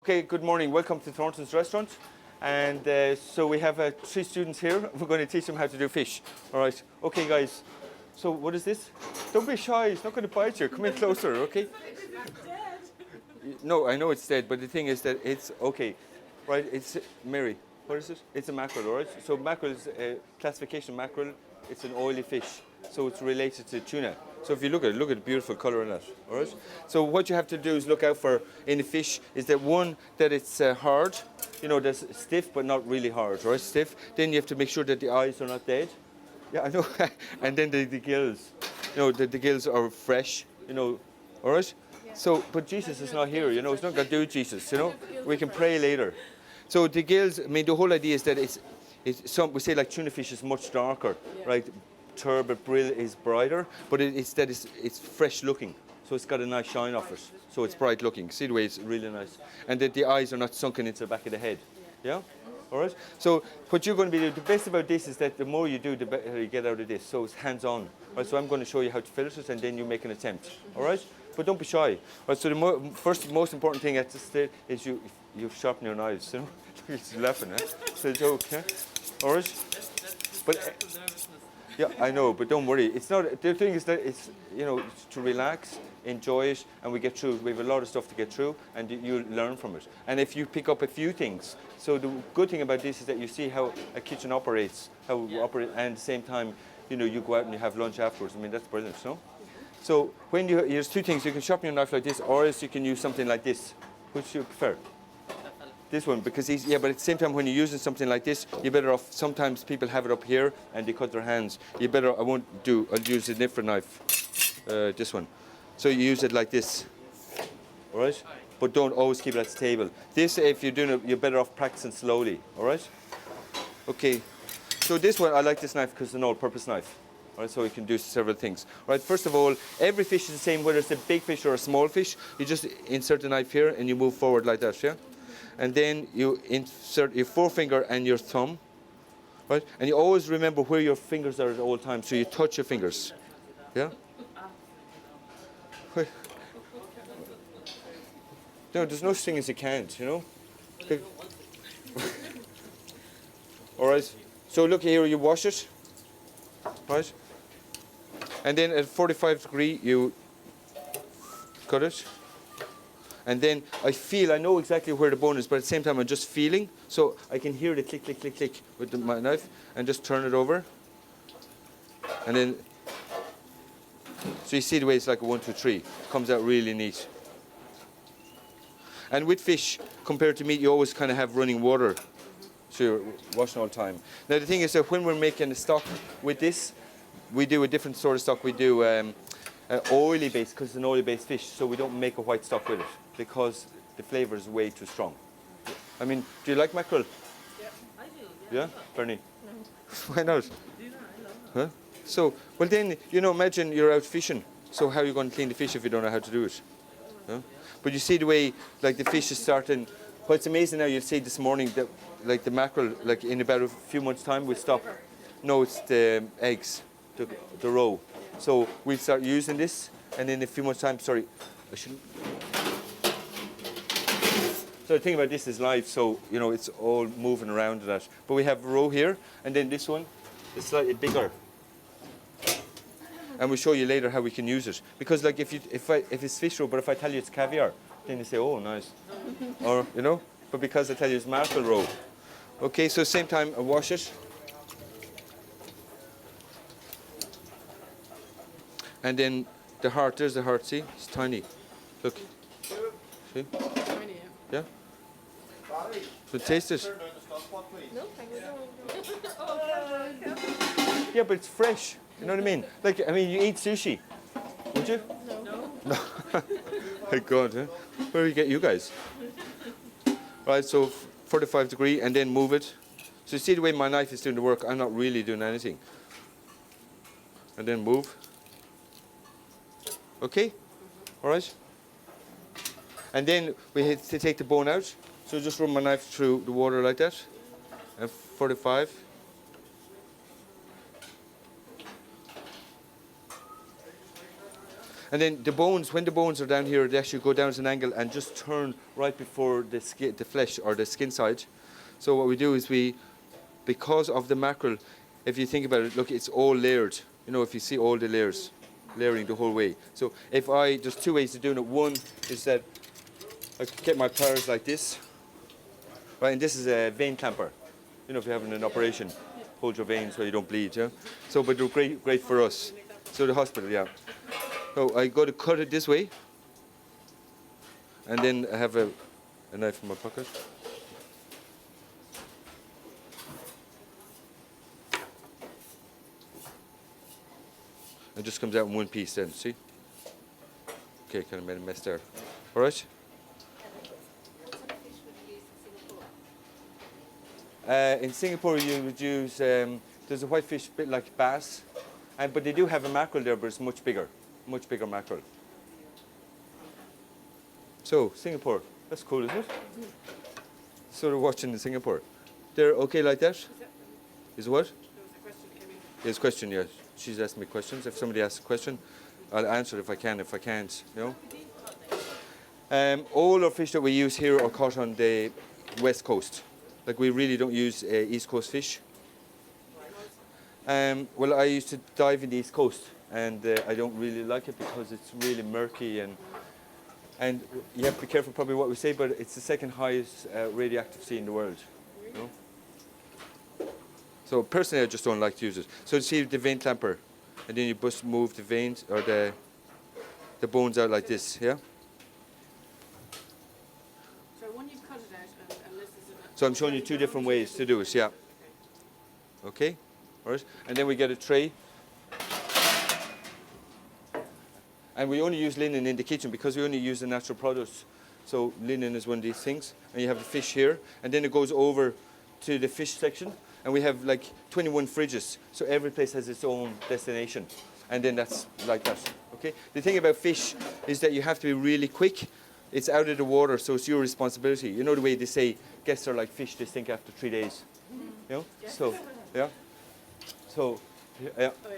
Okay, good morning. Welcome to Thornton's restaurant. And so we have 3 students here. We're going to teach them how to do fish. All right. Okay, guys. So what is this? Don't be shy. It's not going to bite you. Come in closer, okay? It's not dead. No, I know it's dead, but the thing is that it's okay. Right? It's Mary. What is it? It's a mackerel, all right? So mackerel is classification mackerel. It's an oily fish, so it's related to tuna. So if you look at the beautiful colour in that, all right? So what you have to do is look out for in the fish is that one, that it's hard, you know, that's stiff but not really hard, right? Stiff. Then you have to make sure that the eyes are not dead. Yeah, I know. And then the gills, you know, the gills are fresh, you know, all right? Yeah. So, but Jesus is not here, you know, it's not going to do Jesus, you know? We can pray later. So the gills, I mean, the whole idea is that it's some, we say like tuna fish is much darker, right? Turbot brill is brighter, but it's fresh looking. So it's got a nice shine off it. So it's bright looking. See the way it's really nice. And that the eyes are not sunken into the back of the head. Yeah? All right? So what you're going to be doing, the best about this is that the more you do, the better you get out of this. So it's hands-on. Right? So I'm going to show you how to fillet it and then you make an attempt. All right? But don't be shy. Right? So the first most important thing at this stage is you sharpen your knives. You know? He's laughing, eh? It's a joke, yeah? All right? But yeah, I know, but don't worry. It's not. The thing is that it's, you know, it's to relax, enjoy it, and we get through. We have a lot of stuff to get through, and you learn from it. And if you pick up a few things, so the good thing about this is that you see how a kitchen operates, how we operate, and at the same time, you know, you go out and you have lunch afterwards. I mean, that's brilliant, no? So when there's 2 things. You can sharpen your knife like this, or else you can use something like this. Which do you prefer? This one, because but at the same time when you're using something like this, you're better off, sometimes people have it up here and they cut their hands. I'll use a different knife, this one. So you use it like this, all right? But don't always keep it at the table. This, if you're doing it, you're better off practicing slowly, all right? Okay, so this one, I like this knife because it's an all-purpose knife. All right, so you can do several things. All right, first of all, every fish is the same, whether it's a big fish or a small fish. You just insert the knife here and you move forward like that, yeah? And then you insert your forefinger and your thumb, right? And you always remember where your fingers are at all times, so you touch your fingers, yeah? No, there's no such thing as you can't, you know? All right, so look here, you wash it, right? And then at 45 degrees, you cut it. And then I know exactly where the bone is, but at the same time I'm just feeling, so I can hear the click, click, click, click with my knife, and just turn it over. And then, so you see the way it's like a 1, 2, 3. It comes out really neat. And with fish, compared to meat, you always kind of have running water, so you're washing all the time. Now the thing is that when we're making a stock with this, we do a different sort of stock. We do oily based, because it's an oily based fish, so we don't make a white stock with it because the flavour is way too strong. I mean, do you like mackerel? Yeah, I do. Yeah, Bernie? No. Why not? Do you not? I love it. Huh? So, well then, you know, imagine you're out fishing. So how are you going to clean the fish if you don't know how to do it? Huh? But you see the way, like the fish is starting. What's amazing now, you'll see this morning that, like the mackerel, like in about a few months' time, we'll stop. No, it's the eggs, the roe. So we'll start using this, and in a few months' time, sorry, I shouldn't. So the thing about this is live, so you know it's all moving around and that. But we have a roe here, and then this one is slightly bigger. And we'll show you later how we can use it. Because like if it's fish roe, but if I tell you it's caviar, then you say, oh, nice. Or, you know, but because I tell you it's mackerel roe. Okay, so same time I wash it. And then the heart, there's the heart, see? It's tiny. Look. See? Tiny, Yeah? So taste it. No, thank you. Yeah, but it's fresh. You know what I mean? Like, I mean, you eat sushi. Would you? No. No. My God, huh? Where do you get you guys? Right, so 45 degrees and then move it. So you see the way my knife is doing the work, I'm not really doing anything. And then move. Okay? All right? And then we have to take the bone out. So just run my knife through the water like that. And 45. And then the bones, when the bones are down here, they actually go down at an angle and just turn right before the skin, the flesh or the skin side. So what we do is because of the mackerel, if you think about it, look, it's all layered. You know, if you see all the layers, layering the whole way. So there's two ways of doing it. One is that I get my pliers like this, right, and this is a vein clamper. You know, if you're having an operation, hold your veins so you don't bleed, yeah? So, but they're great for us. So the hospital, yeah. So I go to cut it this way, and then I have a knife in my pocket. It just comes out in one piece then, see? Okay, kind of made a mess there. All right? In Singapore, you would use, there's a whitefish bit like bass, but they do have a mackerel there, but it's much bigger mackerel. So, Singapore, that's cool, isn't it? So they're watching in Singapore. They're okay like that? Is it what? There was a question that came in. Yes, question, yes. She's asking me questions. If somebody asks a question, I'll answer it if I can. If I can't, you know. All our fish that we use here are caught on the west coast. Like we really don't use east coast fish. Well, I used to dive in the east coast, and I don't really like it because it's really murky and you have to be careful probably what we say, but it's the second highest radioactive sea in the world. You know? So personally, I just don't like to use it. So you see the vein clamper, and then you just move the veins or the bones out like this, yeah? So when you cut it out, and this is So I'm showing you two different ways to do it, yeah. Okay, all right. And then we get a tray. And we only use linen in the kitchen because we only use the natural products. So linen is one of these things. And you have the fish here. And then it goes over to the fish section. And we have like 21 fridges. So every place has its own destination. And then that's like that, okay? The thing about fish is that you have to be really quick. It's out of the water, so it's your responsibility. You know the way they say guests are like fish, they stink after 3 days. You know? So, yeah. So,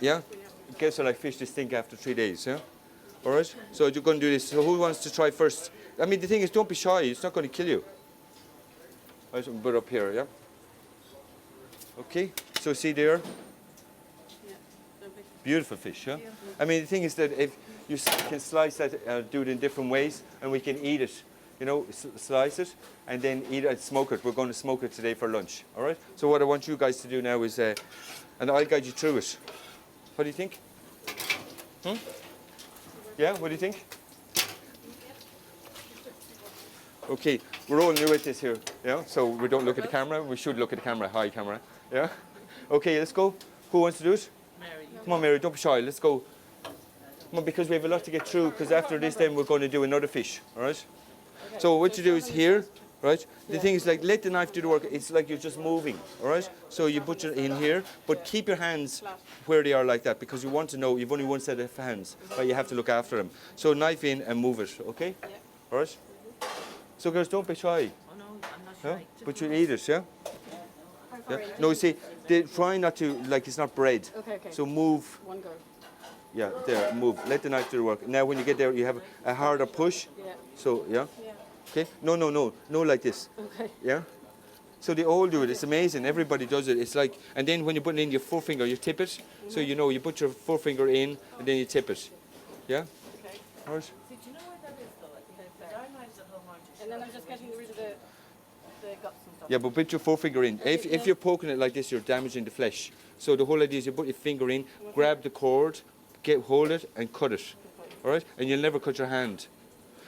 yeah. Guests are like fish, they stink after 3 days, yeah? All right? So you're going to do this. So who wants to try first? I mean, the thing is, don't be shy. It's not going to kill you. All right, so put it up here, yeah? Okay. So see there? Beautiful fish, yeah? I mean, the thing is that if you can slice that, do it in different ways, and we can eat it. You know, slice it, and then eat it, smoke it. We're going to smoke it today for lunch, all right? So what I want you guys to do now is, and I'll guide you through it. What do you think? Yeah, what do you think? Okay, we're all new at this here, yeah? So we don't look at the camera. We should look at the camera. Hi, camera. Yeah? Okay, let's go. Who wants to do it? Mary. Come on, Mary, don't be shy. Let's go. Come on, because we have a lot to get through, because after this then we're going to do another fish, all right? Okay. So what you do is here, right? The thing is, like, let the knife do the work. It's like you're just moving, all right? So you put it in here, but keep your hands where they are like that, because you want to know you've only one set of hands, but you have to look after them. So knife in and move it, okay? Yeah. All right? So girls, don't be shy. Oh no, I'm not Yeah? shy. But you eat it, yeah? Yeah. No, you see, try not to, like, it's not bread. Okay. So move. One go. Yeah, there, move. Let the knife do the work. Now when you get there, you have a harder push. Yeah. So, yeah? Yeah. Okay? No, like this. Okay. Yeah? So they all do it. It's amazing. Everybody does it. It's like, and then when you put it in your forefinger, you tip it. So you know, you put your forefinger in, and then you tip it. Yeah? Okay. All right? See, do you know where that is though? The dye knives at home aren't you? And then I'm just getting rid of the guts and stuff. Yeah, but put your forefinger in. If you're poking it like this, you're damaging the flesh. So the whole idea is you put your finger in, grab the cord, hold it, and cut it. All right? And you'll never cut your hand.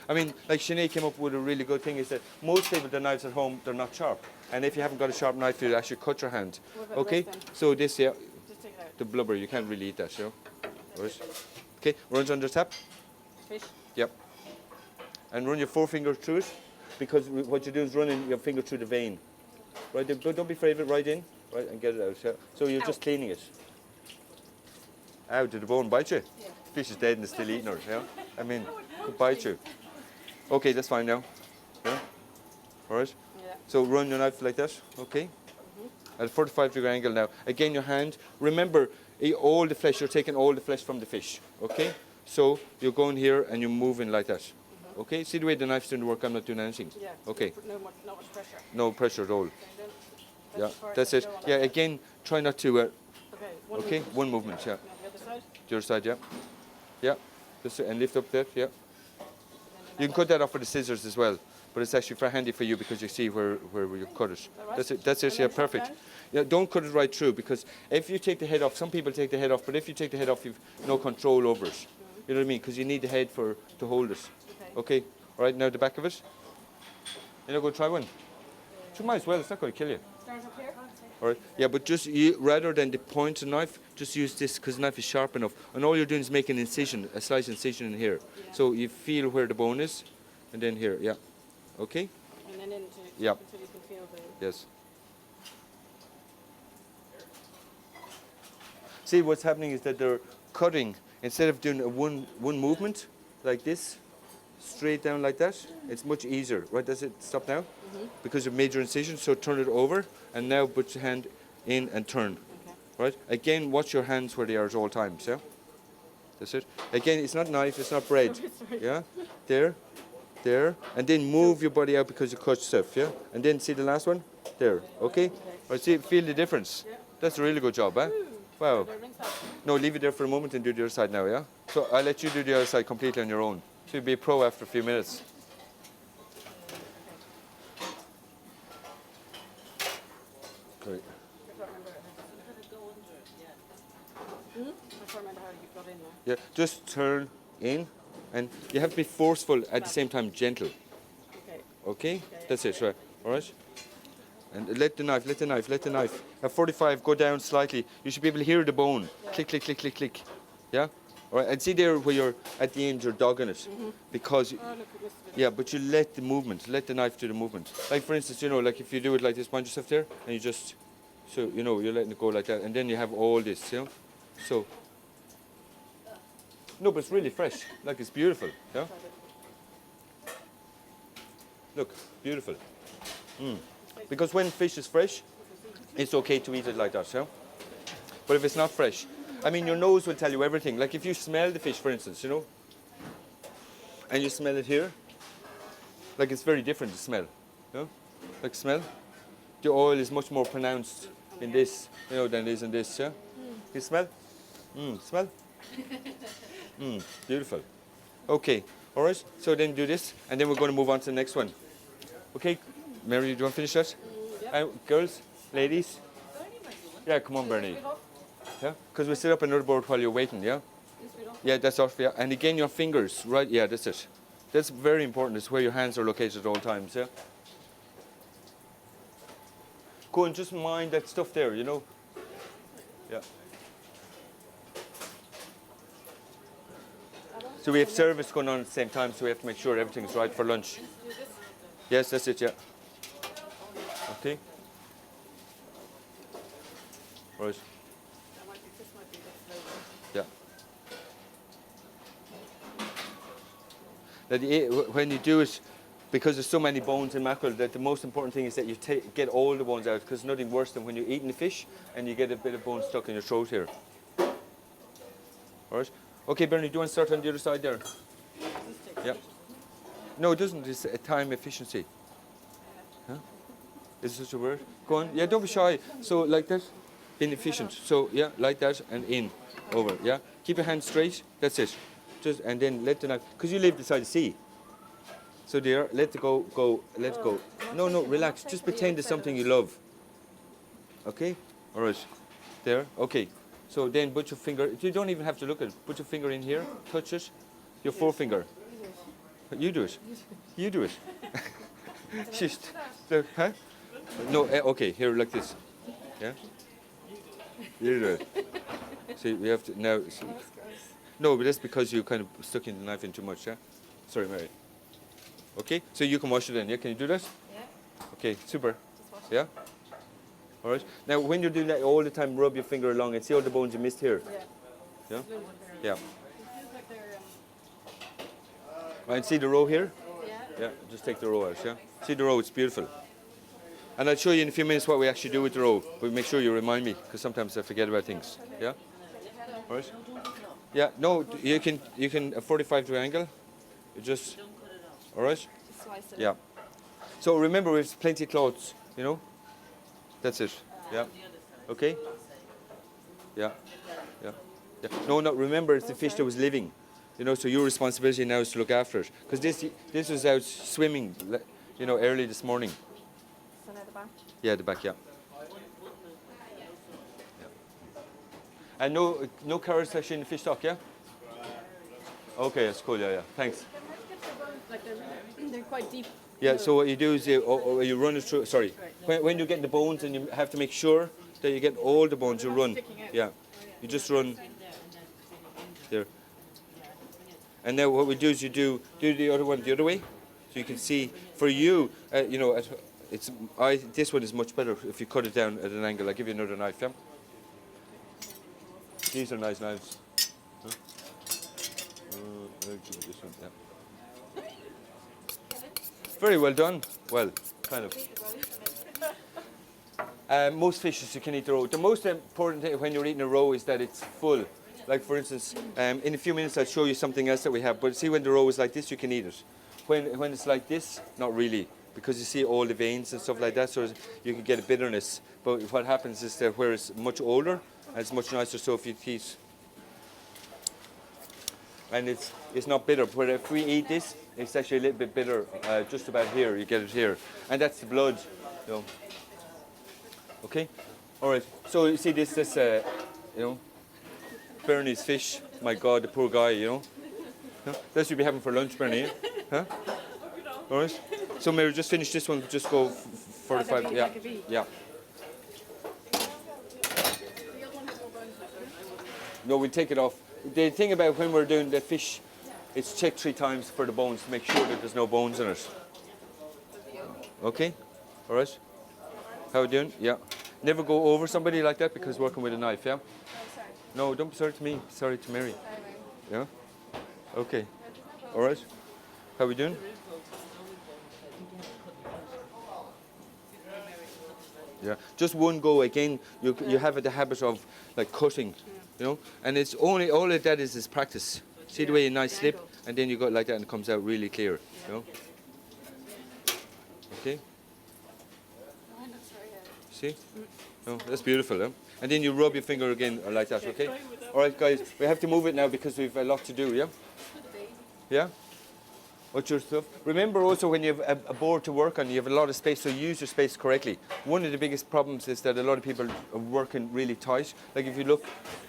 I mean, like Sinead came up with a really good thing, is that most people, the knives at home, they're not sharp. And if you haven't got a sharp knife, you'll actually cut your hand. What about Okay? the rest then? So this, yeah, Just take it out. the blubber, you can't really eat that, you know? All right? Okay, runs under tap. Fish. Yep. And run your forefinger through it, because what you do is running your finger through the vein. Right, don't be afraid of it, right in, right, and get it out. Yeah? So you're just cleaning it. Ow, did the bone bite you? Yeah. The fish is dead and it's still eating her, yeah? I mean, could bite you. Okay, that's fine now. Yeah? All right? Yeah. So run your knife like that, okay? At a 45-degree angle now. Again, your hand. Remember, all the flesh, you're taking all the flesh from the fish, okay? So you're going here and you're moving like that. Okay, see the way the knife's doing the work, I'm not doing anything. Yeah. Okay, Not much pressure. no pressure at all. Okay, then Yeah, that's the part that's that it. go on Yeah, that side. again, try not to, Okay, okay, one movement, yeah. Now the other side. The other side, yeah. Yeah, just, and lift up that, yeah. And then You can cut that off with the scissors as well, but it's actually very handy for you because you see where you cut it. right? That's it, that's it, And yeah, then chop perfect. down? Yeah, don't cut it right through because if you take the head off, some people take the head off, but if you take the head off, you've no control over it. You know what I mean? Because you need the head to hold it. Okay. Okay, all right, now the back of it. You're not going to try one? You might as well, it's not going to kill you. Start up here. All right, yeah, but just rather than the point of the knife, just use this because the knife is sharp enough. And all you're doing is making an incision, a slight incision in here. Yeah. So you feel where the bone is, and then here, yeah. Okay? And then into Yeah. until you can feel the. Yes. See, what's happening is that they're cutting, instead of doing a one movement like this, straight down like that, it's much easier. Right, does it stop now? Because you've made your incision, so turn it over, and now put your hand in and turn. Okay. Right? Again, watch your hands where they are at all times, yeah? That's it. Again, it's not knife, it's not bread. Sorry. Yeah? There. And then move your body out because you cut yourself, yeah? And then see the last one? There, okay? Right, see, feel the difference? Yeah. That's a really good job, eh? Wow. Do I rinse that? No, leave it there for a moment and do the other side now, yeah? So I'll let you do the other side completely on your own. So you'll be a pro after a few minutes. Great. I can't remember. Let it go under it, yeah. I can't remember how you got in there. Yeah, just turn in, and you have to be forceful at the same time gentle. Okay. Okay? That's it, right? All right? And let the knife. At 45, go down slightly. You should be able to hear the bone. Click, click, click, click, click. Yeah? All right, and see there where you're, at the end, you're dogging it. Because, Oh, look, it must have been. yeah, but you let the movement, let the knife do the movement. Like, for instance, you know, like if you do it like this, wind yourself there, and you just, so, you know, you're letting it go like that, and then you have all this, you know? So, no, but it's really fresh. Like, it's beautiful, yeah? Look, beautiful. Because when fish is fresh, it's okay to eat it like that, yeah? But if it's not fresh, I mean, your nose will tell you everything. Like if you smell the fish, for instance, you know, and you smell it here, like it's very different to smell, you know? Like smell, the oil is much more pronounced in this, you know, than it is in this, yeah? You smell? Smell? Beautiful. Okay, all right, so then do this, and then we're going to move on to the next one. Okay, Mary, do you want to finish that? Girls, ladies? Yeah, come on, Bernie. Yeah, because we set up another board while you're waiting, yeah? Yeah, that's off, yeah. And again, your fingers, right? Yeah, that's it. That's very important. It's where your hands are located at all times, yeah? Go and just mind that stuff there, you know? Yeah. So we have service going on at the same time, so we have to make sure everything's right for lunch. Yes, that's it, yeah. Okay. Right. This might be a bit slow. Yeah. Now when you do it, because there's so many bones in mackerel, that the most important thing is that you get all the bones out, because nothing worse than when you're eating the fish and you get a bit of bone stuck in your throat here. All right. Okay, Bernie, do you want to start on the other side there? Yeah. No, it doesn't. It's a time efficiency. Huh? Is this a word? Go on. Yeah, don't be shy. So like that, being efficient. So yeah, like that and in, over. Yeah. Keep your hands straight. That's it. Just and then let the knife, because you live beside the sea. So there, let it go, let it go. No, relax. Just pretend it's something you love. Okay. All right. There. Okay. So then put your finger. You don't even have to look at it. Put your finger in here. Touch it. Your forefinger. You do it. You do it. Just, huh? No, okay, here, like this. Yeah? You do it. See, we have to, now, see. No, but that's because you kind of stuck in the knife in too much, yeah? Sorry, Mary. Okay, so you can wash it in, yeah? Can you do that? Yeah. Okay, super. Yeah? All right. Now, when you're doing that all the time, rub your finger along and see all the bones you missed here. Yeah. Yeah? Yeah. It feels like they're, And see the row here? yeah. Yeah, just take the row out, yeah? See the row, it's beautiful. And I'll show you in a few minutes what we actually do with the row, but make sure you remind me, because sometimes I forget about things, yeah? All right? Yeah, no, you can a 45-degree angle. You just, all right? Just slice it. Yeah. So remember, we have plenty of clothes, you know? That's it. Yeah. Okay? Yeah. Yeah. Yeah. No, no, remember, it's the fish that was living. You know, so your responsibility now is to look after it. Because this was out swimming, you know, early this morning. So now the back. Yeah, the back, yeah. And no carrots actually in the fish stock, yeah? Okay, that's cool, yeah. Thanks. Like they're quite deep. Yeah, so what you do is you run it through, sorry. When you get the bones and you have to make sure that you get all the bones, you run. Yeah. You just run there. And then what we do is you do the other one the other way. So you can see, for you, you know, this one is much better if you cut it down at an angle. I'll give you another knife, yeah? These are nice knives. Huh? I'll give you this one, yeah. Very well done. Well, kind of. Most fishes you can eat the roe. The most important thing when you're eating a roe is that it's full. Like for instance, in a few minutes I'll show you something else that we have. But see, when the roe is like this, you can eat it. When it's like this, not really, because you see all the veins and stuff like that, so you can get a bitterness. But what happens is that where it's much older, and it's much nicer, so if you eat, and it's not bitter. But if we eat this, it's actually a little bit bitter, just about here. You get it here, and that's the blood. You know. Okay, all right. So you see this, you know, Bernie's fish. My God, the poor guy. You know, huh? That's what you'll be having for lunch, Bernie. Huh? All right. So Mary, just finish this one. Just go 45. Yeah, yeah. No, we take it off. The thing about when we're doing the fish, it's check 3 times for the bones to make sure that there's no bones in it. Okay? All right? How are we doing? Yeah. Never go over somebody like that because working with a knife, yeah? Oh, sorry. No, don't be sorry to me. Sorry to Mary. Yeah? Okay. All right? How are we doing? Yeah. Just one go again. You have the habit of like cutting. You know, and it's only all of that is practice. See the way you nice slip, and then you go like that, and it comes out really clear. You know. Okay. See? No, that's beautiful. Eh? And then you rub your finger again like that. Okay. All right, guys, we have to move it now because we've a lot to do. Yeah. Yeah. What's your stuff? Remember also when you have a board to work on, you have a lot of space, so use your space correctly. One of the biggest problems is that a lot of people are working really tight. Like if you look,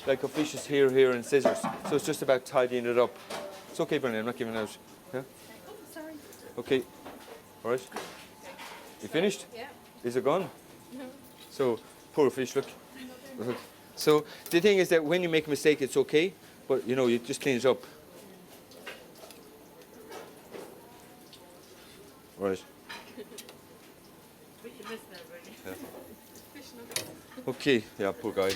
like a fish is here, and scissors. So it's just about tidying it up. It's okay, Bernie, I'm not giving out. Yeah? Sorry. Okay. All right. You finished? Yeah. Is it gone? No. So, poor fish, look. So the thing is that when you make a mistake, it's okay, but you know, you just clean it up. Right. Yeah. Okay, yeah, poor guy.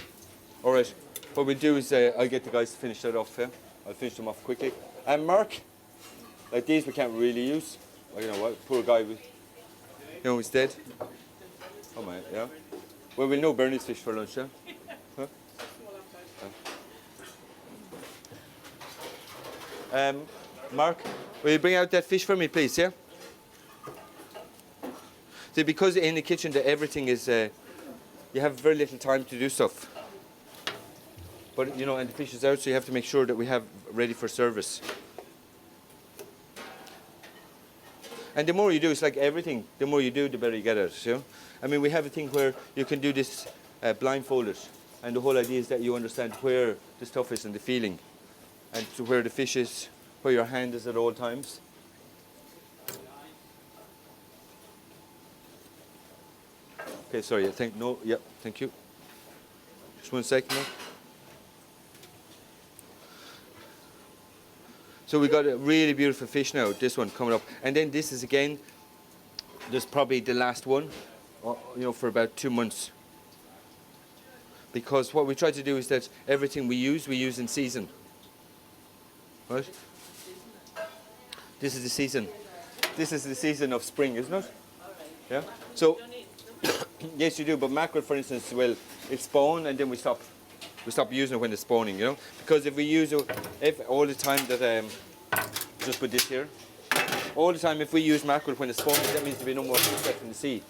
All right, what we'll do is I'll get the guys to finish that off, yeah? I'll finish them off quickly. And Mark, like these we can't really use. Well, you know what, poor guy, you know, he's dead. Oh my, yeah. Well, we'll know Bernie's fish for lunch, yeah? Huh? Mark, will you bring out that fish for me, please, yeah? See, because in the kitchen that everything is, you have very little time to do stuff. But, you know, and the fish is out, so you have to make sure that we have ready for service. And the more you do, it's like everything, the more you do, the better you get at it, you know? I mean, we have a thing where you can do this blindfolded. And the whole idea is that you understand where the stuff is and the feeling. And to where the fish is, where your hand is at all times. Okay, sorry, thank you. Just 1 second now. So we got a really beautiful fish now, this one coming up. And then this is again, this is probably the last one, you know, for about 2 months. Because what we try to do is that everything we use in season. Right? This is the season. This is the season of spring, isn't it? Yeah? So, yes, you do, but mackerel, for instance, well, it's spawn and then we stop. We stop using it when it's spawning, you know? Because if we use it, if all the time that, just put this here, all the time if we use mackerel when it's spawning, that means there'll be no more fish left in the sea.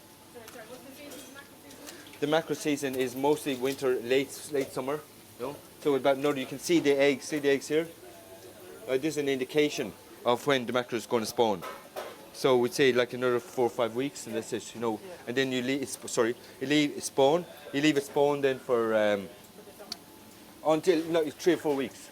Sorry, what's the season? Mackerel season? The mackerel season is mostly winter, late summer, you know? So about another, you can see the eggs here? This is an indication of when the mackerel is going to spawn. So we'd say like another 4 or 5 weeks, and that's it, you know. And then you leave, you leave it spawn. You leave it spawn then for until 3 or 4 weeks.